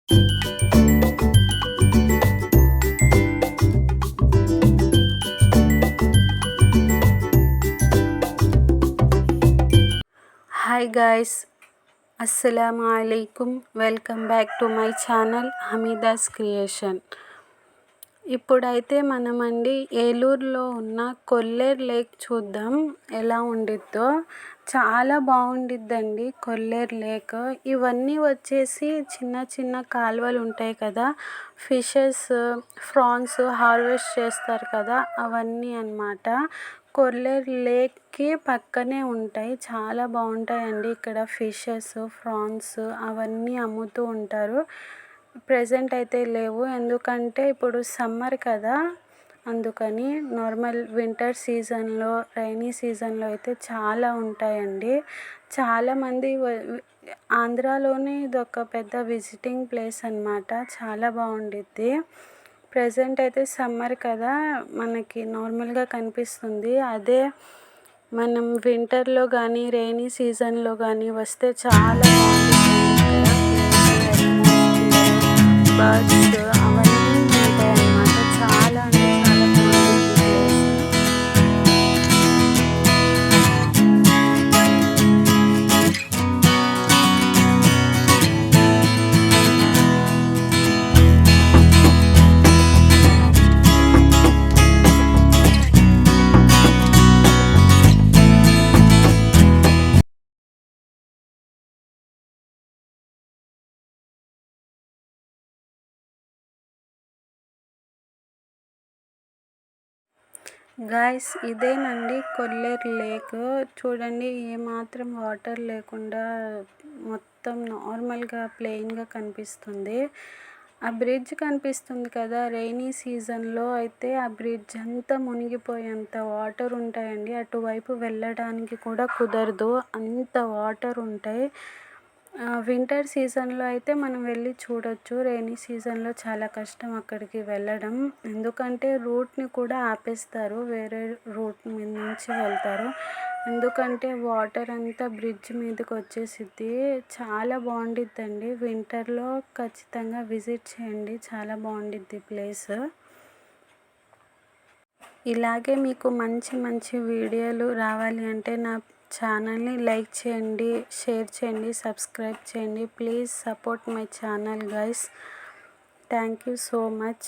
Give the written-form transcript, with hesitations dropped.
Hi guys, అస్సలాము అలైకుమ్. Welcome back to my channel Hamida's creation. ఇప్పుడైతే మనమండి ఏలూరులో ఉన్న కొల్లేరు లేక్ చూద్దాం ఎలా ఉండిద్దో. చాలా బాగుండిద్దండి కొల్లేరు లేక్. ఇవన్నీ వచ్చేసి చిన్న చిన్న కాలువలు ఉంటాయి కదా, ఫిషెస్, ఫ్రాన్స్ హార్వెస్ట్ చేస్తారు కదా, అవన్నీ అన్నమాట. కొల్లేరు లేక్కి పక్కనే ఉంటాయి. చాలా బాగుంటాయండి ఇక్కడ ఫిషెస్, ఫ్రాన్స్ అవన్నీ అమ్ముతూ ఉంటారు. ప్రెజెంట్ అయితే లేవు, ఎందుకంటే ఇప్పుడు సమ్మర్ కదా, అందుకని. నార్మల్ వింటర్ సీజన్లో, రైనీ సీజన్లో అయితే చాలా ఉంటాయండి. చాలామంది ఆంధ్రాలోనే ఇదొక పెద్ద విజిటింగ్ ప్లేస్ అన్నమాట. చాలా బాగుండిద్ది. ప్రెజెంట్ అయితే సమ్మర్ కదా, మనకి నార్మల్గా కనిపిస్తుంది. అదే మనం వింటర్లో కానీ రైనీ సీజన్లో కానీ వస్తే చాలా బర్డ్స్ అవన్నీ ఉంటాయి అన్నమాట. చాలా అంటే చాలా బాగుంటుంది ప్లేస్. గాయ్స్, ఇదేనండి కొల్లేరు లేక్. చూడండి, ఏమాత్రం వాటర్ లేకుండా మొత్తం నార్మల్గా ప్లెయిన్గా కనిపిస్తుంది. ఆ బ్రిడ్జ్ కనిపిస్తుంది కదా, రైనీ సీజన్లో అయితే ఆ బ్రిడ్జ్ అంతా మునిగిపోయేంత వాటర్ ఉంటాయండి. అటువైపు వెళ్ళడానికి కూడా కుదరదు, అంత వాటర్ ఉంటాయి. వింటర్ సీజన్లో అయితే మనం వెళ్ళి చూడొచ్చు. రైనీ సీజన్లో చాలా కష్టం అక్కడికి వెళ్ళడం, ఎందుకంటే రూట్ని కూడా ఆపేస్తారు, వేరే రూట్ మీద నుంచి వెళ్తారు. ఎందుకంటే వాటర్ అంతా బ్రిడ్జ్ మీదకి వచ్చేసిద్ది. చాలా బాగుండిద్దండి. వింటర్లో ఖచ్చితంగా విజిట్ చేయండి, చాలా బాగుండిద్ది ప్లేస్. ఇలాగే మీకు మంచి మంచి వీడియోలు రావాలి అంటే నా ఛానల్ని లైక్ చేయండి, షేర్ చేయండి, సబ్స్క్రైబ్ చేయండి. Please support my channel guys. Thank you so much.